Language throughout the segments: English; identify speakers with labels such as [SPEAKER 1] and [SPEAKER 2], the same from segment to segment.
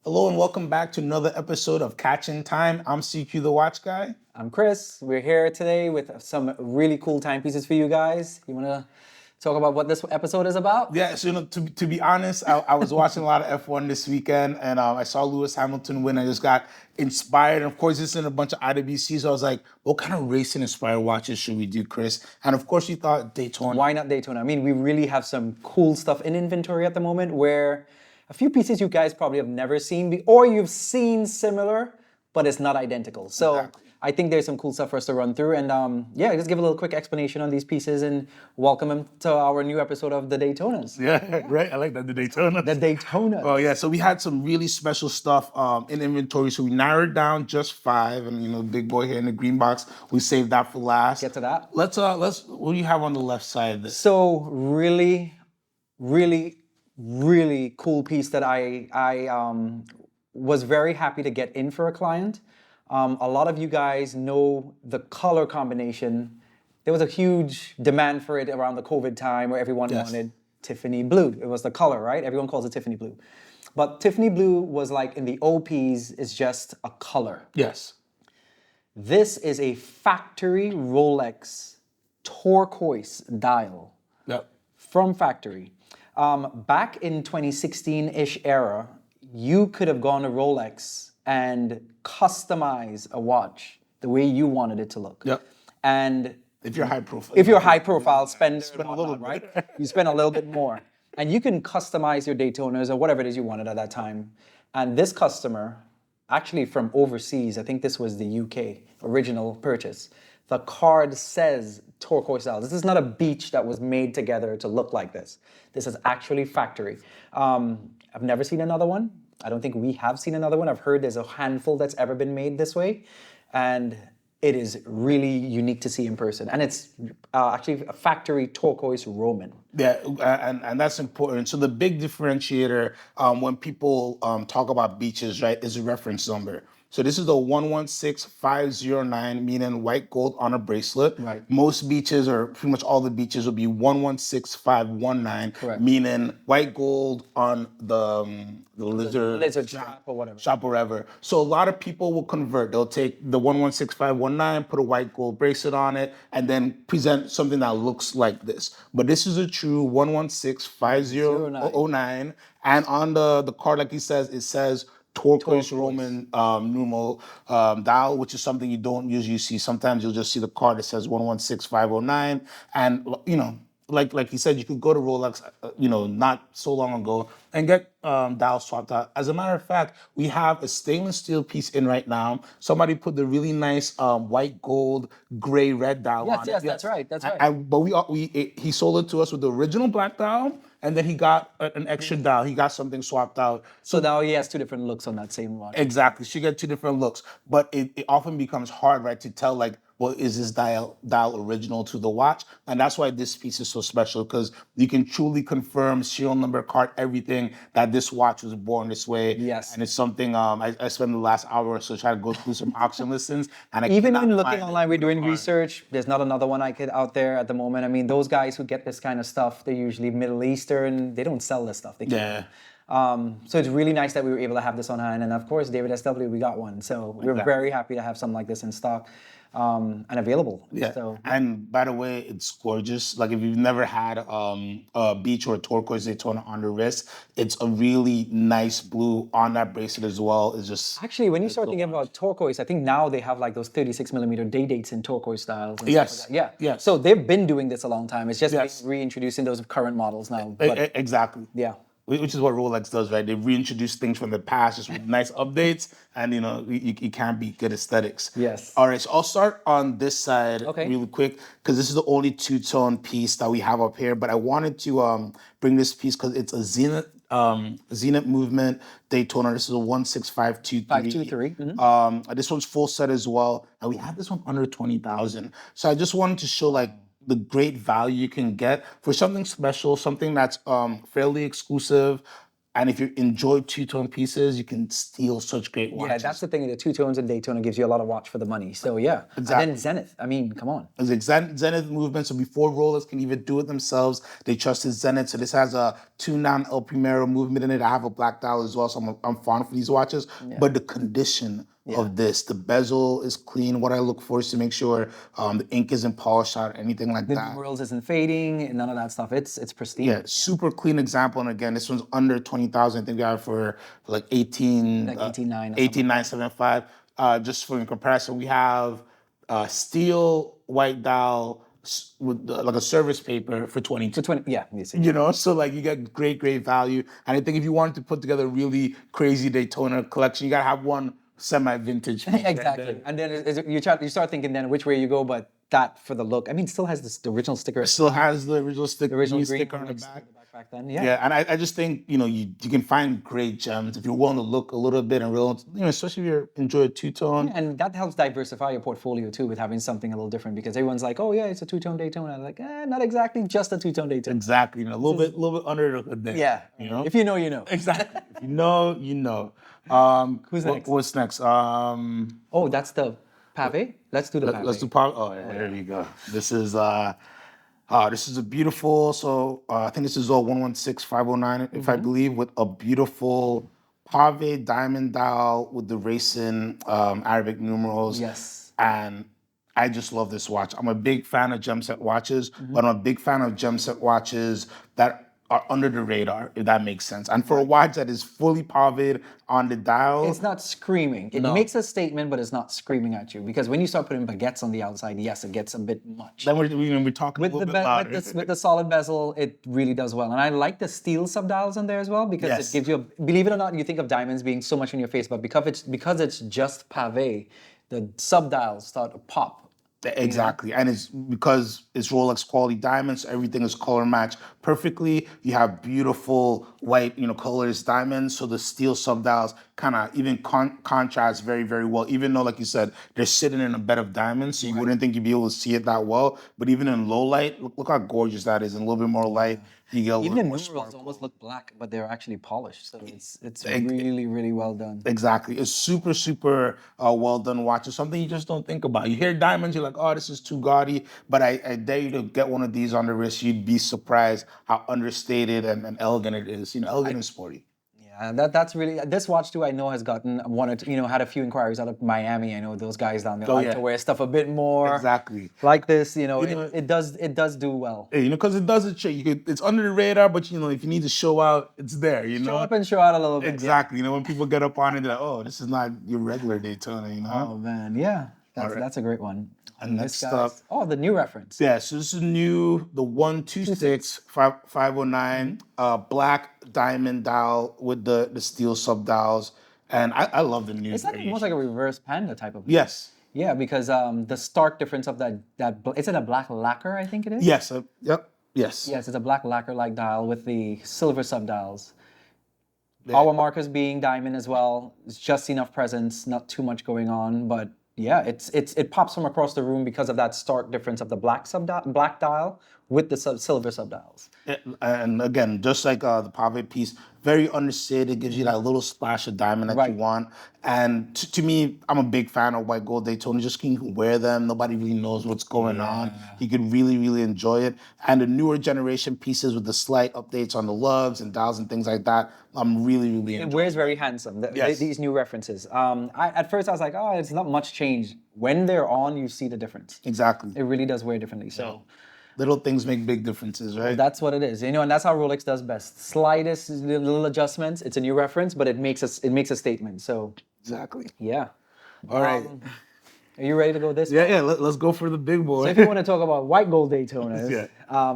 [SPEAKER 1] Hello and welcome back to another episode of Catching Time. I'm CQ the Watch Guy.
[SPEAKER 2] I'm Chris. We're here today with some really cool timepieces for you guys. You want to talk about what this episode is about?
[SPEAKER 1] Yeah, so to be honest, I was watching a lot of F1 this weekend and I saw Lewis Hamilton win. I just got inspired. And of course, this is in a bunch of IWC, so I was like, what kind of racing inspired watches should we do, Chris? And of course, you thought Daytona.
[SPEAKER 2] Why not Daytona? I mean, we really have some cool stuff in inventory at the moment where a few pieces you guys probably have never seen or you've seen similar, but it's not identical. So
[SPEAKER 1] Exactly.
[SPEAKER 2] I think there's some cool stuff for us to run through. And just give a little quick explanation on these pieces and welcome them to our new episode of the Daytonas.
[SPEAKER 1] Yeah, right. I like that, the Daytona.
[SPEAKER 2] The Daytonas.
[SPEAKER 1] Oh yeah, so we had some really special stuff in inventory. So we narrowed down just 5, and big boy here in the green box, we saved that for last.
[SPEAKER 2] Get to that.
[SPEAKER 1] Let's what do you have on the left side of this?
[SPEAKER 2] So really, really cool piece that I was very happy to get in for a client. A lot of you guys know the color combination. There was a huge demand for it around the COVID time where everyone wanted Tiffany blue. It was the color, right? Everyone calls it Tiffany blue. But Tiffany blue was like in the OPs is just a color.
[SPEAKER 1] Yes.
[SPEAKER 2] This is a factory Rolex turquoise dial.
[SPEAKER 1] Yep.
[SPEAKER 2] From factory. Back in 2016-ish era, you could have gone to Rolex and customize a watch the way you wanted it to look.
[SPEAKER 1] Yep.
[SPEAKER 2] And
[SPEAKER 1] If you're high profile.
[SPEAKER 2] if you're a high profile spender,
[SPEAKER 1] Spend a little bit.
[SPEAKER 2] right? You spend a little bit more. And you can customize your Daytonas or whatever it is you wanted at that time. And this customer, actually from overseas, I think this was the UK original purchase. The card says turquoise dial. This is not a beach that was made together to look like this. This is actually factory. I've never seen another one. I don't think we have seen another one. I've heard there's a handful that's ever been made this way. And it is really unique to see in person. And it's actually a factory turquoise Roman.
[SPEAKER 1] Yeah, and that's important. So the big differentiator when people talk about beaches, right, is a reference number. So this is the 116509, meaning white gold on a bracelet.
[SPEAKER 2] Right.
[SPEAKER 1] Most beaches, or pretty much all the beaches, will be 116519,
[SPEAKER 2] Correct.
[SPEAKER 1] meaning white gold on the
[SPEAKER 2] Lizard strap or whatever.
[SPEAKER 1] shop or whatever. So a lot of people will convert. They'll take the 116519, put a white gold bracelet on it, and then present something that looks like this. But this is a true 116509. And on the card, like he says, it says turquoise Roman numeral dial, which is something you don't usually see. Sometimes you'll just see the card that says 116509. And, like he said, you could go to Rolex, not so long ago and get dials swapped out. As a matter of fact, we have a stainless steel piece in right now. Somebody put the really nice white gold, gray, red dial on it.
[SPEAKER 2] Yes, that's right. That's right.
[SPEAKER 1] But he sold it to us with the original black dial, and then he got an extra dial. He got something swapped out.
[SPEAKER 2] So now he has two different looks on that same watch.
[SPEAKER 1] Exactly. She get 2 different looks. But it often becomes hard, right, to tell, like, well, is this dial original to the watch? And that's why this piece is so special, because you can truly confirm serial number, card, everything, that this watch was born this way.
[SPEAKER 2] Yes.
[SPEAKER 1] And it's something I spent the last hour or so trying to go through some auction listings. And
[SPEAKER 2] Even when looking online, we're doing research. There's not another one out there at the moment. I mean, those guys who get this kind of stuff, they're usually Middle Eastern. They don't sell this stuff. They can't. So it's really nice that we were able to have this on hand. And of course, David SW, we got one. So we're very happy to have something like this in stock and available.
[SPEAKER 1] Yeah.
[SPEAKER 2] So,
[SPEAKER 1] And by the way, it's gorgeous. Like, if you've never had a beach or a turquoise Daytona on the wrist, it's a really nice blue on that bracelet as well. It's just
[SPEAKER 2] actually, when you start thinking about turquoise, I think now they have like those 36mm day dates in turquoise styles. And
[SPEAKER 1] Yes.
[SPEAKER 2] stuff like that. Yeah.
[SPEAKER 1] Yes.
[SPEAKER 2] So they've been doing this a long time. It's just
[SPEAKER 1] Yes.
[SPEAKER 2] reintroducing those current models now. But
[SPEAKER 1] exactly.
[SPEAKER 2] yeah.
[SPEAKER 1] Which is what Rolex does, right? They reintroduce things from the past just with nice updates, and you can't beat good aesthetics.
[SPEAKER 2] Yes.
[SPEAKER 1] All right, so I'll start on this side
[SPEAKER 2] Okay.
[SPEAKER 1] really quick, because this is the only two-tone piece that we have up here. But I wanted to bring this piece because it's a Zenith movement Daytona. This is a 16523.
[SPEAKER 2] 523.
[SPEAKER 1] This one's full set as well, and we have this one under 20,000. So I just wanted to show, like, the great value you can get for something special, something that's fairly exclusive. And if you enjoy two-tone pieces, you can steal such great watches.
[SPEAKER 2] Yeah, that's the thing. The two tones in Daytona gives you a lot of watch for the money. So yeah.
[SPEAKER 1] Exactly.
[SPEAKER 2] And then Zenith. I mean, come on.
[SPEAKER 1] It's a Zenith movement. So before Rolex can even do it themselves, they trusted Zenith. So this has a tuned down El Primero movement in it. I have a black dial as well, so I'm fond for these watches. But the condition of this, the bezel is clean. What I look for is to make sure the ink isn't polished out, anything like
[SPEAKER 2] The
[SPEAKER 1] that.
[SPEAKER 2] numerals isn't fading, none of that stuff. It's pristine.
[SPEAKER 1] Yeah, super clean example. And again, this one's under 20,000. I think we got it for like 18,
[SPEAKER 2] Like 18.9 or
[SPEAKER 1] 18,975. Just for in comparison, we have steel white dial with like a service paper for 22.
[SPEAKER 2] 20, yeah, you see.
[SPEAKER 1] You know, so like you get great value. And I think if you wanted to put together a really crazy Daytona collection, you gotta have one semi-vintage piece.
[SPEAKER 2] Exactly. And then you start thinking then which way you go, but that for the look. I mean, it still has the original sticker.
[SPEAKER 1] It still has the original sticker,
[SPEAKER 2] original green
[SPEAKER 1] sticker on the
[SPEAKER 2] Rolex
[SPEAKER 1] back.
[SPEAKER 2] back then. Yeah.
[SPEAKER 1] Yeah, and I just think, you know, you can find great gems if you're willing to look a little bit and real, you know, especially if you enjoy a two-tone.
[SPEAKER 2] And that helps diversify your portfolio too with having something a little different because everyone's like, oh yeah, it's a two-tone Daytona. I'm like, not exactly just a two-tone Daytona.
[SPEAKER 1] Exactly, you know, a little bit under the hood there.
[SPEAKER 2] Yeah.
[SPEAKER 1] You know?
[SPEAKER 2] If you know, you know.
[SPEAKER 1] Exactly. If you know, you know.
[SPEAKER 2] Who's next?
[SPEAKER 1] What's next?
[SPEAKER 2] Oh, that's the Pave. Let's do the Pave.
[SPEAKER 1] Let's do Pave. Oh, yeah, there you go. This is a beautiful. So I think this is all 116509, if I believe, with a beautiful Pave diamond dial with the racing Arabic numerals.
[SPEAKER 2] Yes.
[SPEAKER 1] And I just love this watch. I'm a big fan of gem set watches, but I'm a big fan of gem set watches that are under the radar, if that makes sense. And for a watch that is fully paved on the dial,
[SPEAKER 2] It's not screaming. It makes a statement, but it's not screaming at you. Because when you start putting baguettes on the outside, yes, it gets a bit much.
[SPEAKER 1] then we're talking
[SPEAKER 2] With
[SPEAKER 1] a little
[SPEAKER 2] the
[SPEAKER 1] bit louder.
[SPEAKER 2] with the solid bezel, it really does well. And I like the steel subdials in there as well because
[SPEAKER 1] Yes.
[SPEAKER 2] it gives you, believe it or not, you think of diamonds being so much in your face, but because it's just Pave, the subdials start to pop.
[SPEAKER 1] Exactly. And it's because it's Rolex quality diamonds, everything is color matched perfectly. You have beautiful white, you know, colors diamonds. So the steel subdials kind of even contrast very well, even though, like you said, they're sitting in a bed of diamonds. So you wouldn't think you'd be able to see it that well. But even in low light, look how gorgeous that is. In a little bit more light, you get a
[SPEAKER 2] Even
[SPEAKER 1] little
[SPEAKER 2] the
[SPEAKER 1] more
[SPEAKER 2] numerals
[SPEAKER 1] sparkle.
[SPEAKER 2] almost look black, but they're actually polished. So it's really well done.
[SPEAKER 1] Exactly. It's super well done watch. It's something you just don't think about. You hear diamonds, you're like, oh, this is too gaudy. But I dare you to get one of these on the wrist. You'd be surprised how understated and elegant it is. You know, elegant and sporty.
[SPEAKER 2] Yeah, that's really this watch too. I know has gotten one or two, had a few inquiries out of Miami. I know those guys down there like to wear stuff a bit more
[SPEAKER 1] Exactly.
[SPEAKER 2] like this. It does do well.
[SPEAKER 1] Hey, because it does a trick. It's under the radar, but if you need to show out, it's there.
[SPEAKER 2] Show up and show out a little bit.
[SPEAKER 1] Exactly. When people get up on it, they're like, oh, this is not your regular Daytona.
[SPEAKER 2] Oh man, yeah, that's a great one.
[SPEAKER 1] And next up,
[SPEAKER 2] the new reference.
[SPEAKER 1] Yeah, so this is new, the 126509 black diamond dial with the steel sub dials, and I love the new.
[SPEAKER 2] It's like almost like a reverse panda type of.
[SPEAKER 1] Yes.
[SPEAKER 2] Yeah, because the stark difference of that is it a black lacquer? I think it is.
[SPEAKER 1] Yes. Yep. Yes.
[SPEAKER 2] Yes, it's a black lacquer-like dial with the silver sub dials. Hour markers being diamond as well. It's just enough presence, not too much going on, but. Yeah, it pops from across the room because of that stark difference of the black dial with the silver subdials.
[SPEAKER 1] And again, just like the Pave piece, very understated, gives you that little splash of diamond that you want. And to me, I'm a big fan of white gold Daytona. Just you can wear them. Nobody really knows what's going on. You can really enjoy it. And the newer generation pieces with the slight updates on the lugs and dials and things like that, I'm really enjoying.
[SPEAKER 2] It wears very handsome. These new references. At first I was like, oh, it's not much change. When they're on, you see the difference.
[SPEAKER 1] Exactly.
[SPEAKER 2] It really does wear differently. So.
[SPEAKER 1] Little things make big differences, right?
[SPEAKER 2] That's what it is, and that's how Rolex does best. Slightest little adjustments. It's a new reference, but it makes a statement. So
[SPEAKER 1] exactly.
[SPEAKER 2] Yeah.
[SPEAKER 1] All right.
[SPEAKER 2] Are you ready to go this?
[SPEAKER 1] Yeah. Let's go for the big boy.
[SPEAKER 2] So if you want to talk about white gold Daytonas,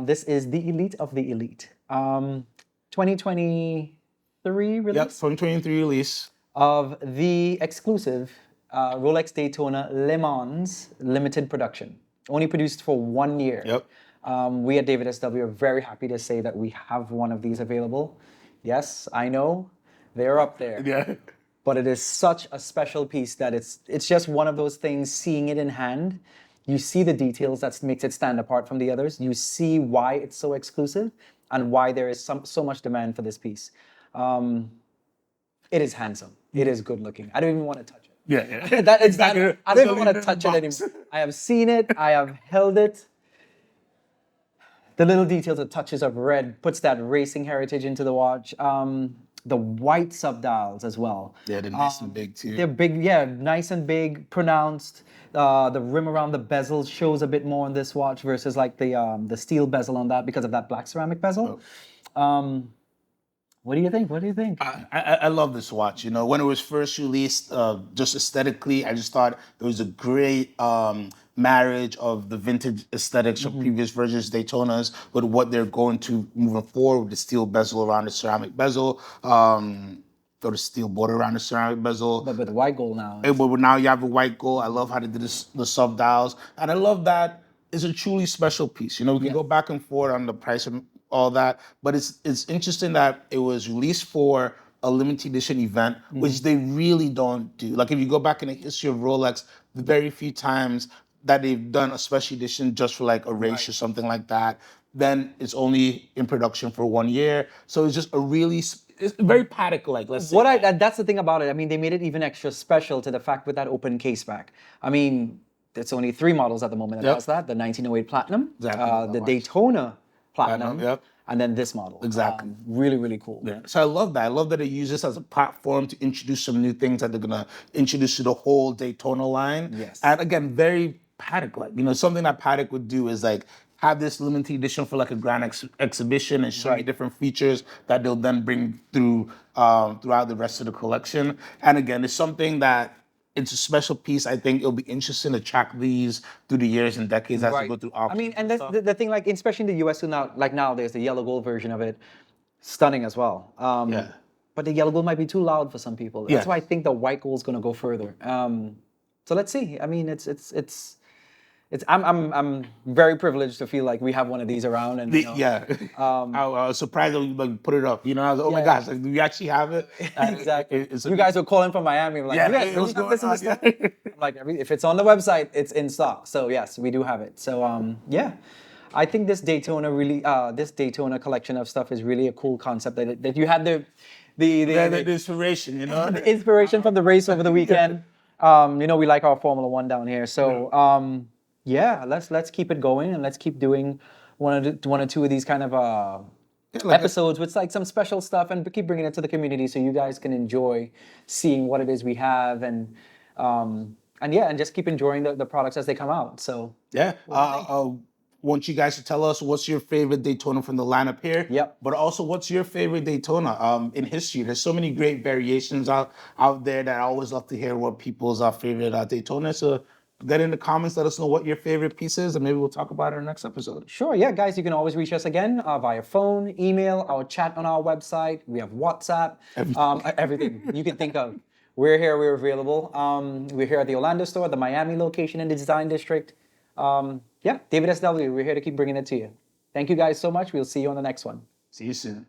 [SPEAKER 2] this is the elite of the elite. 2023 release.
[SPEAKER 1] Yep. 2023 release
[SPEAKER 2] of the exclusive Rolex Daytona Le Mans limited production. Only produced for 1 year.
[SPEAKER 1] Yep.
[SPEAKER 2] We at David SW are very happy to say that we have one of these available. Yes, I know, they're up there.
[SPEAKER 1] Yeah.
[SPEAKER 2] But it is such a special piece that it's just one of those things, seeing it in hand, you see the details that makes it stand apart from the others. You see why it's so exclusive and why there is so much demand for this piece. It is handsome. It is good looking. I don't even want to touch it.
[SPEAKER 1] Yeah.
[SPEAKER 2] I don't even want to touch it anymore. I have seen it. I have held it. The little details, the touches of red, puts that racing heritage into the watch. The white subdials as well.
[SPEAKER 1] Yeah, they're nice and big too.
[SPEAKER 2] They're big, yeah, nice and big, pronounced. The rim around the bezel shows a bit more on this watch versus like the steel bezel on that because of that black ceramic bezel. What do you think? What do you think?
[SPEAKER 1] I love this watch. You know, when it was first released, just aesthetically, I just thought it was a great marriage of the vintage aesthetics of previous versions Daytonas with what they're going to moving forward with the steel bezel around the ceramic bezel, or the steel border around the ceramic bezel.
[SPEAKER 2] But with white gold now.
[SPEAKER 1] But now you have a white gold. I love how they did this, the sub dials, and I love that it's a truly special piece. You know, we can go back and forth on the price and all that, but it's interesting that it was released for a limited edition event, which they really don't do. Like if you go back in the history of Rolex, the very few times that they've done a special edition just for like a race or something like that, then it's only in production for 1 year. So it's just a really, it's very Patek-like, let's say.
[SPEAKER 2] That's the thing about it. I mean, they made it even extra special to the fact with that open case back. I mean, it's only 3 models at the moment that does that. The 1908 Platinum, the Daytona Platinum, and then this model.
[SPEAKER 1] Exactly.
[SPEAKER 2] Really, really cool.
[SPEAKER 1] Yeah. So I love that. I love that they use this as a platform to introduce some new things that they're gonna introduce to the whole Daytona line.
[SPEAKER 2] Yes.
[SPEAKER 1] And again, very Patek-like. You know, something that Patek would do is like have this limited edition for like a grand exhibition and show you different features that they'll then bring through throughout the rest of the collection. And again, it's something that it's a special piece. I think it'll be interesting to track these through the years and decades as we go through auctions.
[SPEAKER 2] I mean, and that's the thing, like especially in the US, now, like now, there's the yellow gold version of it, stunning as well. But the yellow gold might be too loud for some people. That's why I think the white gold's gonna go further. So let's see. I mean, I'm very privileged to feel like we have one of these around, and you know,
[SPEAKER 1] I was surprised that we like put it up. You know, I was like, oh my gosh, like, do we actually have it?
[SPEAKER 2] Exactly. You guys were calling from Miami, like, you guys really have this in the stock? I'm like, if it's on the website, it's in stock. So yes, we do have it. So yeah, I think this Daytona really, this Daytona collection of stuff is really a cool concept that you had the
[SPEAKER 1] inspiration, you know,
[SPEAKER 2] the inspiration from the race over the weekend. You know, we like our Formula One down here, so yeah, let's keep it going and let's keep doing one or two of these kind of episodes with like some special stuff and keep bringing it to the community so you guys can enjoy seeing what it is we have and just keep enjoying the products as they come out. So
[SPEAKER 1] yeah, want you guys to tell us what's your favorite Daytona from the lineup here.
[SPEAKER 2] Yep.
[SPEAKER 1] But also, what's your favorite Daytona in history? There's so many great variations out there that I always love to hear what people's favorite Daytona. So get in the comments, let us know what your favorite piece is, and maybe we'll talk about it in our next episode.
[SPEAKER 2] Sure, yeah, guys, you can always reach us again via phone, email, our chat on our website. We have WhatsApp, everything you can think of. We're here, we're available. We're here at the Orlando store, the Miami location in the Design District. Yeah, David SW, we're here to keep bringing it to you. Thank you guys so much. We'll see you on the next one.
[SPEAKER 1] See you soon.